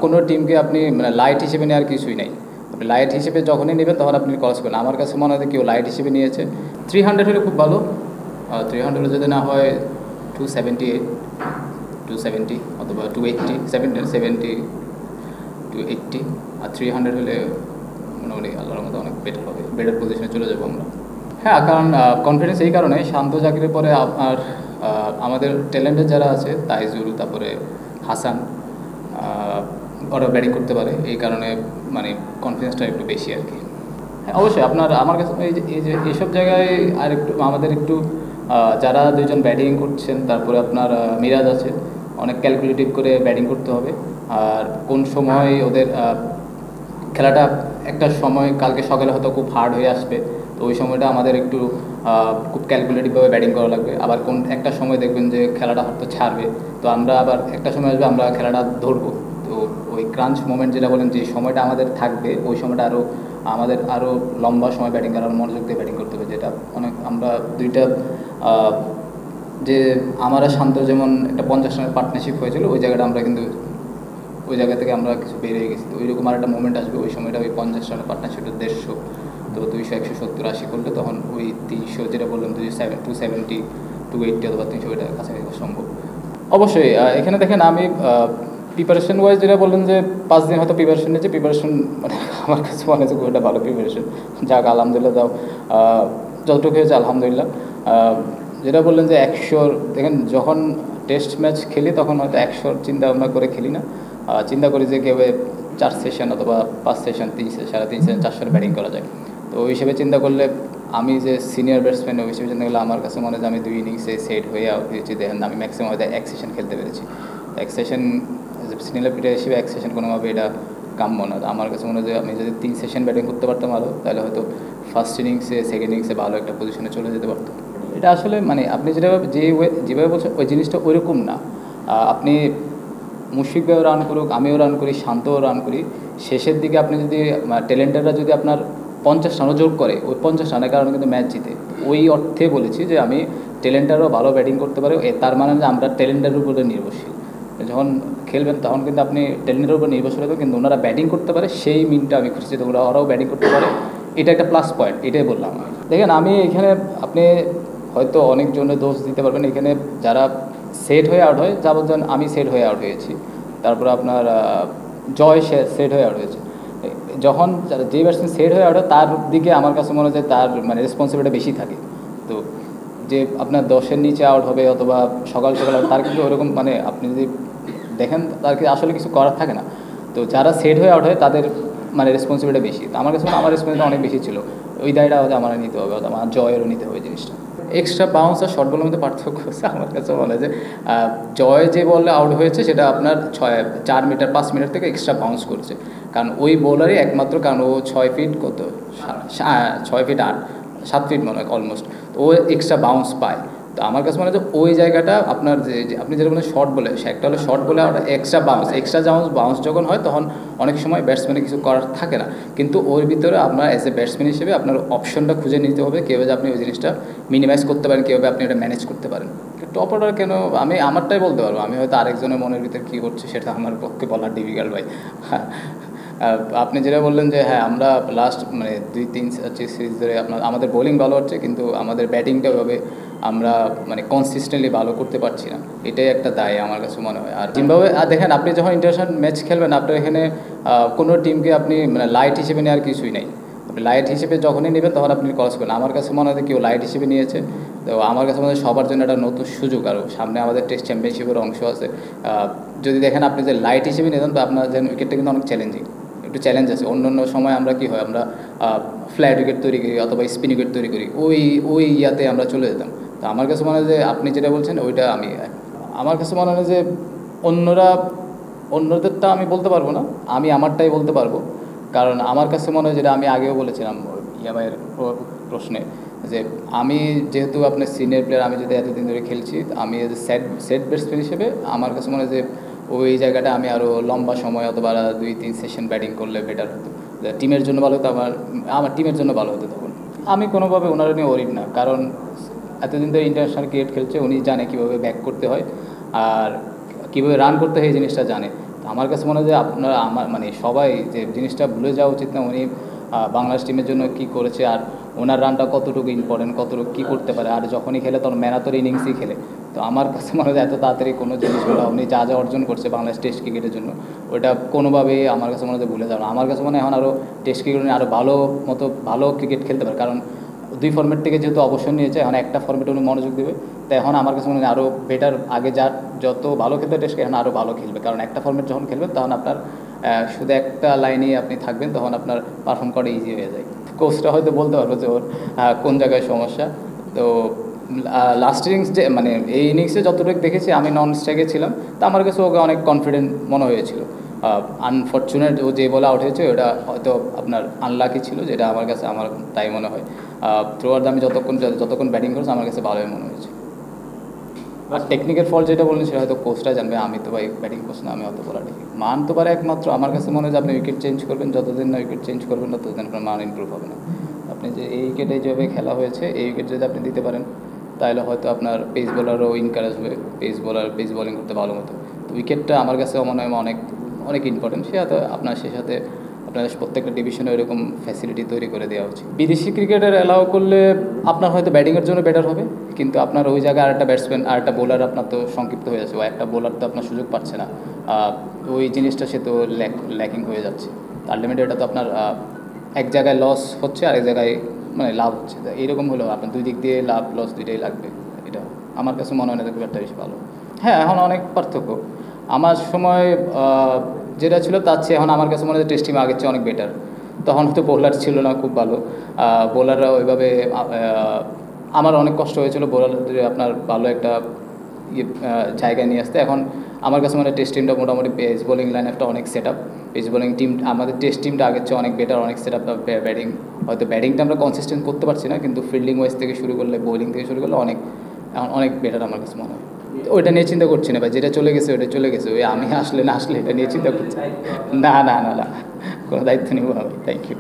কোনো টিমকে আপনি মানে লাইট হিসেবে নেওয়ার কিছুই নাই। আপনি লাইট হিসেবে যখনই নেবেন তখন আপনি ক্রস করেন। আমার কাছে মনে হয় কেউ লাইট হিসেবে নিয়েছে। 300 হলে খুব ভালো। 300 যদি না হয় 278, 270 অথবা 280, 70 টু 80। আর 300 হলে মোটামুটি আল্লাহর মতো অনেক বেটার হবে, বেটার পজিশনে চলে যাবো আমরা। হ্যাঁ, কারণ কনফিডেন্স এই কারণে, শান্ত জাকিরের পরে আপনার আমাদের ট্যালেন্টের যারা আছে তাইজুল, তারপরে হাসান, ওরা ব্যাটিং করতে পারে, এই কারণে মানে কনফিডেন্সটা একটু বেশি আর কি। হ্যাঁ অবশ্যই আপনার আমার কাছে এই যে এইসব জায়গায় আর একটু আমাদের একটু যারা দুইজন ব্যাটিং করছেন, তারপরে আপনার মিরাজ আছে, অনেক ক্যালকুলেটিভ করে ব্যাটিং করতে হবে। আর কোন সময় ওদের খেলাটা একটা সময় কালকে সকালে হয়তো খুব হার্ড হয়ে আসবে, তো ওই সময়টা আমাদের একটু খুব ক্যালকুলেটিভভাবে ব্যাটিং করা লাগবে। আবার কোন একটা সময় দেখবেন যে খেলাটা হয়তো ছাড়বে, তো আমরা আবার একটা সময় আসবে আমরা খেলাটা ধরবো। তো ওই ক্রাঞ্চ মোমেন্ট যেটা বলেন, যে সময়টা আমাদের থাকবে, ওই সময়টা আমাদের আরও লম্বা সময় ব্যাটিং করার মনোযোগ দিয়ে ব্যাটিং করতে হবে। যেটা অনেক আমরা দুইটা যে আমরা শান্ত যেমন একটা 50 রানের পার্টনারশিপ হয়েছিল, ওই জায়গাটা আমরা কিন্তু ওই জায়গা থেকে আমরা কিছু বেরিয়ে গেছি। তো ওইরকম আর একটা মোমেন্ট আসবে, ওই সময়টা ওই 50 রানের পার্টনারশিপটা 150, তো 200, 170, 80 করলে তখন ওই 300 যেটা বললাম 270, 280 অথবা 300 এটা কাছাকাছি সম্ভব। অবশ্যই এখানে দেখেন আমি প্রিপারেশন ওয়াইজ যেটা বললেন যে 5 দিন হয়তো প্রিপারেশন নিয়েছে, প্রিপারেশন মানে আমার কাছে মনে হচ্ছে খুব একটা ভালো প্রিপারেশন। যাক আলহামদুলিল্লাহ, দাও যতটুকু হয়েছে আলহামদুলিল্লাহ। যেটা বললেন যে 100, দেখেন যখন টেস্ট ম্যাচ খেলি তখন হয়তো 100 চিন্তা ভাবনা করে খেলি না, চিন্তা করি যে কীভাবে 4 সেশন অথবা 5 সেশন, 3 সেশন, 3.5 সেশন, 400 ব্যাটিং করা যায়। তো ওই হিসেবে চিন্তা করলে আমি যে সিনিয়র ব্যাটসম্যান, ওই হিসেবে চিন্তা করলে আমার কাছে মনে হয় যে আমি 2 ইনিংসে সেট হয়ে আউট হয়েছি। দেখেন আমি ম্যাক্সিমাম হয়তো 1 সেশন খেলতে পেরেছি। 1 সেশন সিনিয়র প্লেয়ার হিসেবে 1 সেশন কোনোভাবে এটা কাম্য না। আমার কাছে মনে হয় যে আমি যদি 3 সেশন ব্যাটিং করতে পারতাম আরও, তাহলে হয়তো ফার্স্ট ইনিংসে, সেকেন্ড ইনিংসে ভালো একটা পজিশনে চলে যেতে পারতো। এটা আসলে মানে আপনি যেভাবে বলছেন ওই জিনিসটা ওইরকম না। আপনি মুশফিক ভাইও রান করুক, আমিও রান করি, শান্তও রান করি, শেষের দিকে আপনি যদি ট্যালেন্টাররা যদি আপনার 50 রানও যোগ করে, ওই 50 রানের কারণে কিন্তু ম্যাচ জিতে। ওই অর্থে বলেছি যে আমি ট্যালেন্টারও ভালো ব্যাটিং করতে পারি, তার মানে যে আমরা ট্যালেন্টারের উপরে নির্ভরশীল। যখন খেলবেন তখন কিন্তু আপনি ট্যালেন্টের উপর নির্ভরশীল হবে, কিন্তু ওনারা ব্যাটিং করতে পারে সেই মিনটা আমি খুঁজছি, তো ওরাও ব্যাটিং করতে পারে, এটা একটা প্লাস পয়েন্ট, এটাই বললাম। দেখেন আমি এখানে আপনি হয়তো অনেকজনের দোষ দিতে পারবেন, এখানে যারা সেট হয়ে আউট হয়, যাবজ্জন আমি সেট হয়ে আউট হয়েছি, তারপরে আপনার জয় সেট হয়ে আউট হয়েছে। যখন যে ব্যাটসম্যান সেট হয়ে আউট হয় তার দিকে আমার কাছে মনে হয় যে তার মানে রেসপন্সিবিলিটি বেশি থাকে। তো যে আপনার 10-এর নিচে আউট হবে অথবা সকাল সকাল তার কিন্তু ওরকম মানে আপনি যদি দেখেন তার আসলে কিছু করার থাকে না। তো যারা সেট হয়ে আউট হয় তাদের মানে রেসপন্সিবিলিটি বেশি। তো আমার কাছে আমার রেসপন্সিবিলিটি অনেক বেশি ছিল, ওই দায়টা হয়তো আমার নিতে হবে, হয়তো আমার জয়েরও নিতে হবে জিনিসটা। এক্সট্রা বাউন্স আর শর্ট বলের মধ্যে পার্থক্য হচ্ছে আমার কাছে মনে হয় যে জয় যে বলে আউট হয়েছে সেটা আপনার 4 মিটার 5 মিটার থেকে এক্সট্রা বাউন্স করছে, কারণ ওই বোলারই একমাত্র, কারণ ও 6 ফিট কত 6 ফিট 8, 7 ফিট মনে হয় অলমোস্ট, তো ও এক্সট্রা বাউন্স পায়। তো আমার কাছে মনে হয় যে ওই জায়গাটা আপনার যে আপনি যেটা বলেন শর্ট বলে, সে একটা হলো শর্ট বলে আর এক্সট্রা বাউন্স যখন হয় তখন অনেক সময় ব্যাটসম্যানের কিছু করার থাকে না, কিন্তু ওর ভিতরে আপনার অ্যাজ এ ব্যাটসম্যান হিসেবে আপনার অপশনটা খুঁজে নিতে হবে কীভাবে আপনি ওই জিনিসটা মিনিমাইজ করতে পারেন, কীভাবে আপনি এটা ম্যানেজ করতে পারেন। টপ অর্ডার কেন আমি আমারটাই বলতে পারবো, আমি হয়তো আরেকজনের মনের ভিতরে কী করছে সেটা আমার পক্ষে বলার ডিফিকাল্ট ভাই। আপনি যেটা বললেন যে হ্যাঁ আমরা লাস্ট মানে 2-3 সিরিজ ধরে আমাদের বোলিং ভালো হচ্ছে, কিন্তু আমাদের ব্যাটিংটা ওইভাবে আমরা মানে কনসিস্টেন্টলি ভালো করতে পারছি না, এটাই একটা দায় আমার কাছে মনে হয়। আর জিম্বাবুয়ে দেখেন আপনি যখন ইন্টারন্যাশনাল ম্যাচ খেলবেন, আপনার এখানে কোনো টিমকে আপনি মানে লাইট হিসেবে নেওয়ার কিছুই নেই। আপনি লাইট হিসেবে যখনই নেবেন তখন আপনি ক্রস করেন। আমার কাছে মনে হয় কেউ লাইট হিসেবে নিয়েছে, তো আমার কাছে মনে হয় সবার জন্য একটা নতুন সুযোগ, আর সামনে আমাদের টেস্ট চ্যাম্পিয়নশিপের অংশ আছে। যদি দেখেন আপনি যে লাইট হিসেবে নিতেন, তো আপনার যেন উইকেটটা কিন্তু অনেক চ্যালেঞ্জিং, একটু চ্যালেঞ্জ আছে। অন্য সময় আমরা কী হয়, আমরা ফ্ল্যাট উইকেট তৈরি করি অথবা স্পিন উইকেট তৈরি করি, ওই ইয়াতে আমরা চলে যেতাম। তো আমার কাছে মনে হয় যে আপনি যেটা বলছেন ওইটা আমার কাছে মনে হয় যে অন্যদেরটা আমি বলতে পারবো না, আমি আমারটাই বলতে পারবো। কারণ আমার কাছে মনে হয়, যেটা আমি আগেও বলেছিলাম ইয়ামাইয়ের প্রশ্নে, যে আমি যেহেতু আপনার সিনিয়র প্লেয়ার, আমি যদি এতদিন ধরে খেলছি, আমি এজ এ সেট ব্যাটসম্যান হিসেবে আমার কাছে মনে হয় যে ওই জায়গাটা আমি আরও লম্বা সময় অথবা 2-3 সেশন ব্যাটিং করলে বেটার হতো, টিমের জন্য ভালো হতো, আমার টিমের জন্য ভালো হতো। তখন আমি কোনোভাবে ওনারা নিয়ে ওরিড না, কারণ এতদিন ধরে ইন্টারন্যাশনাল ক্রিকেট খেলছে, উনি জানে কীভাবে ব্যাক করতে হয় আর কীভাবে রান করতে হয়, এই জিনিসটা জানে। আমার কাছে মনে হয় যে আপনারা আমার মানে সবাই যে জিনিসটা ভুলে যাওয়া উচিত না উনি বাংলাদেশ টিমের জন্য কি করেছে, আর ওনার রানটা কতটুকু ইম্পর্টেন্ট, কতটুকু কী করতে পারে, আর যখনই খেলে তখন ম্যারাথন ইনিংসই খেলে। তো আমার কাছে মনে হয় এত তাড়াতাড়ি কোনো জিনিসগুলো উনি যা যা অর্জন করছে বাংলাদেশ টেস্ট ক্রিকেটের জন্য ওটা কোনোভাবেই আমার কাছে মনে হয় ভুলে যাবে না। আমার কাছে মনে হয় এখন আরও টেস্ট ক্রিকেট আরও ভালো ক্রিকেট খেলতে পারে, কারণ 2 ফর্মেট থেকে যেহেতু অবসর নিয়েছে এখন একটা ফর্মেটে উনি মনোযোগ দেবে। তাই এখন আমার কাছে মনে হয় আরও বেটার, আগে যত ভালো খেলতে টেস্ট এখন আরও ভালো খেলবে, কারণ একটা ফর্মেট যখন খেলবেন তখন আপনার শুধু একটা লাইনেই আপনি থাকবেন, তখন আপনার পারফর্ম করা ইজি হয়ে যায়। কোচটা হয়তো বলতে পারবো যে ওর কোন জায়গায় সমস্যা। তো লাস্ট ইনিংস যে মানে এই ইনিংসে যতটুকু দেখেছি আমি নন স্ট্রাইকে ছিলাম, তো আমার কাছে ওকে অনেক কনফিডেন্ট মনে হয়েছিল। আনফর্চুনেট ও যে বলে আউট হয়েছে ওটা হয়তো আপনার আনলাকি ছিল, যেটা আমার কাছে আমার তাই মনে হয়। থ্রুয়ার আমি যতক্ষণ ব্যাটিং করছি আমার কাছে ভালোই মনে হয়েছে। আর টেকনিকের ফল যেটা বললেন সেটা হয়তো কোচটা জানবে, আমি তো ভাই ব্যাটিং কোচ না, আমি অত বলা ঠিক মান তো পারে একমাত্র আমার কাছে মনে হয় যে আপনি উইকেট চেঞ্জ করবেন, যতদিন না উইকেট চেঞ্জ করবেন না ততদিন আপনার মান ইমপ্রুভ হবে না। আপনি যে এই উইকেটে যেভাবে খেলা হয়েছে এই উইকেট যদি আপনি দিতে পারেন তাহলে হয়তো আপনার পেস বোলারও ইনকারেজ হবে, পেস বোলিং করতে ভালো মতো। তো উইকেটটা আমার কাছে মনে হয় অনেক ইম্পর্টেন্ট। সে হয়তো আপনার সে সাথে আপনার প্রত্যেকটা ডিভিশনে এরকম ফ্যাসিলিটি তৈরি করে দেওয়া উচিত। বিদেশি ক্রিকেটার অ্যালাউ করলে আপনার হয়তো ব্যাটিংয়ের জন্য বেটার হবে, কিন্তু আপনার ওই জায়গায় আরেকটা ব্যাটসম্যান আরেকটা বোলার আপনার তো সংক্ষিপ্ত হয়ে যাচ্ছে, ও একটা বোলার তো আপনার সুযোগ পাচ্ছে না, ওই জিনিসটা সে তো ল্যাকিং হয়ে যাচ্ছে। আলটিমেটলি এটা তো আপনার এক জায়গায় লস হচ্ছে আর এক জায়গায় মানে লাভ হচ্ছে। এইরকম হলেও আপনার দুই দিক দিয়ে লাভ লস দুইটাই লাগবে, এটা আমার কাছে মনে হয় না খুব একটা বেশি ভালো। হ্যাঁ, এখন অনেক পার্থক্য। আমার সময় যেটা ছিল তার চেয়ে এখন আমার কাছে মনে হয় টেস্ট টিম আগের চেয়ে অনেক বেটার। তখন তো বোলার ছিল না খুব ভালো, বোলাররা ওইভাবে আমার অনেক কষ্ট হয়েছিল বোলার আপনার ভালো একটা জায়গায় নিয়ে আসতে। এখন আমার কাছে মনে হয় টেস্ট টিমটা মোটামুটি পেস বোলিং লাইন একটা অনেক set up, pace bowling team আমাদের টেস্ট টিমটা আগের চেয়ে অনেক বেটার, অনেক সেট আপ। হয়তো ব্যাটিংটা আমরা কনসিস্টেন্ট করতে পারছি না, কিন্তু ফিল্ডিং ওয়াইজ থেকে শুরু করলে বোলিং থেকে শুরু করলে অনেক বেটার আমার কাছে মনে হয়। ওইটা নিয়ে চিন্তা করছি না ভাই, যেটা চলে গেছে ওটা চলে গেছে, ওই আমি আসলে না আসলে এটা নিয়ে চিন্তা করছি না, কোনো দায়িত্ব নিব না ভাই। Thank you.